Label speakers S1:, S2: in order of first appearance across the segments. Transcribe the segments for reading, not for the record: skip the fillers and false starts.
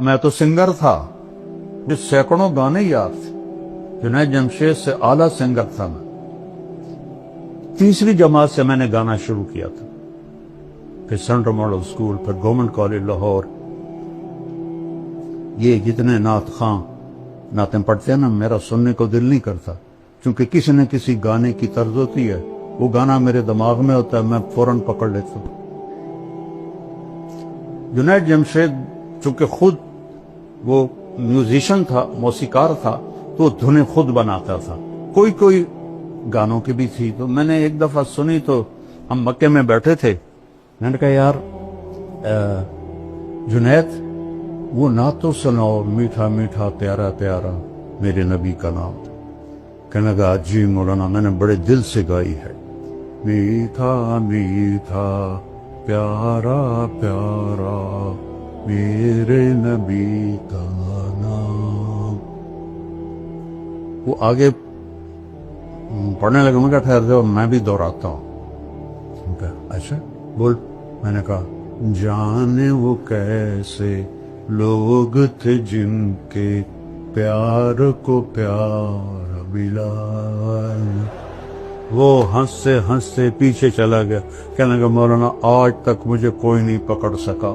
S1: میں تو سنگر تھا جس سینکڑوں گانے یاد تھے. جنید جمشید سے اعلیٰ سنگر تھا میں. تیسری جماعت سے میں نے گانا شروع کیا تھا. پھر سینٹرل ماڈل اسکول، پھر گورنمنٹ کالج لاہور. یہ جتنے نعت خواں نعتیں پڑھتے ہیں نا، میرا سننے کو دل نہیں کرتا، کیونکہ کسی نہ کسی گانے کی طرز ہوتی ہے. وہ گانا میرے دماغ میں ہوتا ہے، میں فوراً پکڑ لیتا ہوں. جنید جمشید چونکہ خود وہ میوزیشن تھا، موسیقار تھا، تو وہ دھنیں خود بناتا تھا. کوئی گانوں کی بھی تھی. تو میں نے ایک دفعہ سنی تو ہم مکے میں بیٹھے تھے. میں نے کہا یار جنید وہ نعت تو سناؤ، میٹھا میٹھا پیارا پیارا میرے نبی کا نام. کہنے لگا جی مولانا، میں نے بڑے دل سے گائی ہے. میٹھا میٹھا پیارا پیارا میرے نبی کا نام. وہ آگے پڑھنے لگا. میں کہا ٹھہر جاؤ، میں بھی دہراتا ہوں. اچھا بول. میں نے کہا جانے وہ کیسے لوگ تھے جن کے پیار کو پیار ملا. وہ ہنستے ہنستے پیچھے چلا گیا. کہنے لگا مولانا آج تک مجھے کوئی نہیں پکڑ سکا.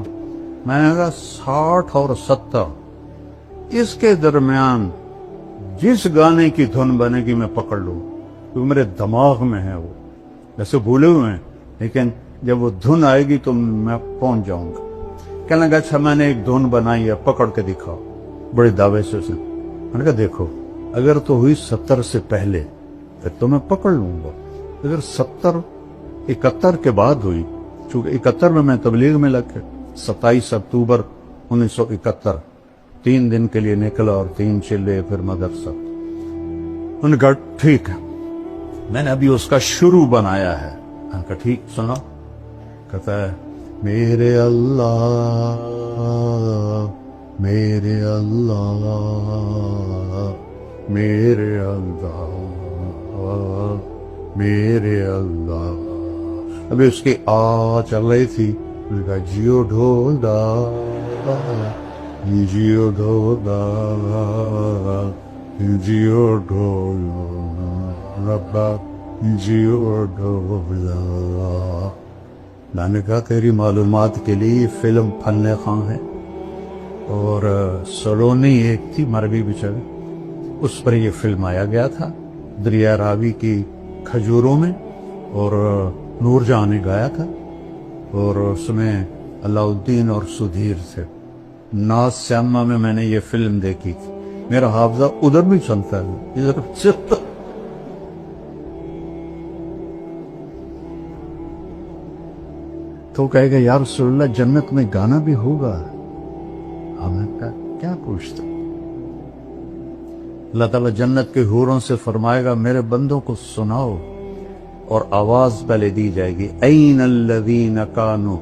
S1: میں نے کہا 60 اور 70 اس کے درمیان جس گانے کی دھن بنے گی میں پکڑ لوں، کیونکہ میرے دماغ میں ہے. وہ ویسے بھولے ہوئے ہیں، لیکن جب وہ دھن آئے گی تو میں پہنچ جاؤں گا. کہنے لگا اچھا میں نے ایک دھن بنائی ہے، پکڑ کے دکھاؤ. بڑے دعوے سے اس نے. میں نے کہا دیکھو اگر تو ہوئی 70 سے پہلے پھر تو میں پکڑ لوں گا. اگر 70 71 کے بعد ہوئی، چونکہ 71 میں تبلیغ میں لگ گیا. 27 اکتوبر 1971 3 دن کے لیے نکلا اور 3 چلے پھر مدرسہ. انہوں نے کہا ٹھیک ہے، میں نے ابھی اس کا شروع بنایا ہے. میں نے کہا ٹھیک سنا. کہتا ہے میرے اللہ میرے اللہ میرے اللہ میرے اللہ. ابھی اس کی چل رہی تھی. میں نے کہا جیو ڈھولا جیو ڈھولا جیو ڈھولا ربا جیو ڈھولا. میں نے کہا تیری معلومات کے لیے یہ فلم فن خواں ہے، اور سلونی ایک تھی مر گئی بیچاری، اس پر یہ فلم آیا گیا تھا دریا راوی کی کھجوروں میں، اور نور جہاں نے گایا تھا، اور اس میں علاء الدین اور سدھیر تھے. ناز سیما میں نے یہ فلم دیکھی تھی. میرا حافظہ ادھر بھی چلتا ہے ادھر چلتا. تو کہے گا یا رسول اللہ جنت میں گانا بھی ہوگا. ہمیں کہا کیا پوچھتا. اللہ تعالیٰ جنت کے حوروں سے فرمائے گا میرے بندوں کو سناؤ، اور آواز پہلے دی جائے گی این الذین کانوا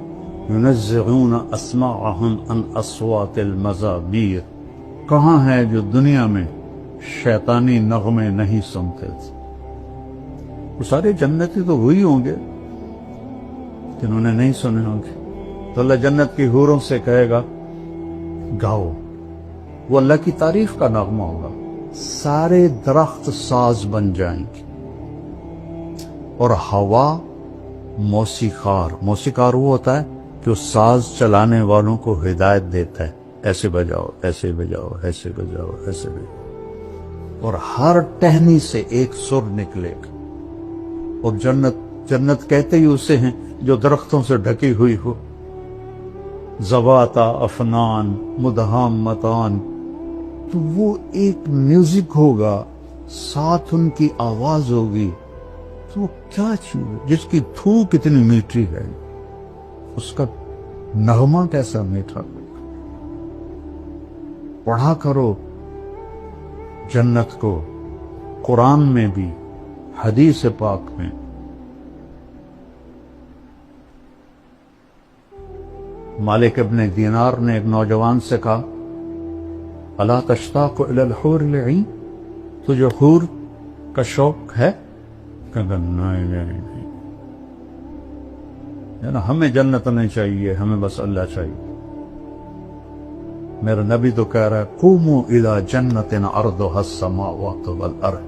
S1: ینزعون اسماعہم عن اصوات المزامیر. کہاں ہے جو دنیا میں شیطانی نغمے نہیں سنتے تھے. وہ سارے جنتی تو وہی ہوں گے جنہوں نے نہیں سنے ہوں گے. تو اللہ جنت کی حوروں سے کہے گا گاؤ. وہ اللہ کی تعریف کا نغمہ ہوگا. سارے درخت ساز بن جائیں گے، اور ہوا موسیقار وہ ہوتا ہے جو ساز چلانے والوں کو ہدایت دیتا ہے، ایسے بجاؤ ایسے بجاؤ ایسے بجاؤ ایسے بجاؤ، اور ہر ٹہنی سے ایک سر نکلے گا. اور جنت کہتے ہی اسے ہیں جو درختوں سے ڈھکی ہوئی ہو. زواتا افنان مدہامتان. تو وہ ایک میوزک ہوگا، ساتھ ان کی آواز ہوگی. تو وہ کیا چیز ہے جس کی تھوک اتنی میٹھی ہے، اس کا نغمہ کیسا میٹھا ہوگا. پڑھا کرو جنت کو قرآن میں بھی، حدیث پاک میں. مالک ابن دینار نے ایک نوجوان سے کہا الا تشتاق الی الحور العین، تجھے حور کا شوق ہے؟ کہا نہیں. ہمیں جنت نہیں چاہیے، ہمیں بس اللہ چاہیے. میرا نبی تو کہہ رہا ہے قوموا الی جنت عرضها السماوات والارض،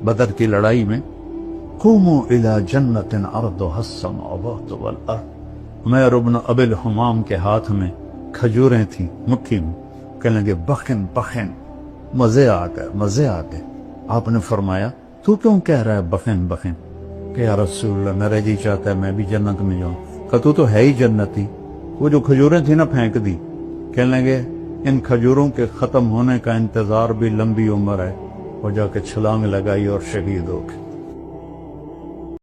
S1: بدر کی لڑائی میں قوموا الی جنت عرضها السماوات والارض، عمیر بن ابی الحمام کے ہاتھ میں کھجوریں تھیں مٹھی میں، کہنے لگے بخن بخن، مزے آ گئے مزے آ گئے۔ آپ نے فرمایا تو کیوں کہہ رہا ہے بخن بخن؟ کہ یا رسول اللہ میرا جی چاہتا ہے میں بھی جنت میں جاؤں۔ کہ تو ہے ہی جنتی۔ وہ جو کھجوریں تھیں نا پھینک دی، کہنے لگے ان کھجوروں کے ختم ہونے کا انتظار بھی لمبی عمر ہے، اور جا کے چھلانگ لگائی اور شہید ہو گئے۔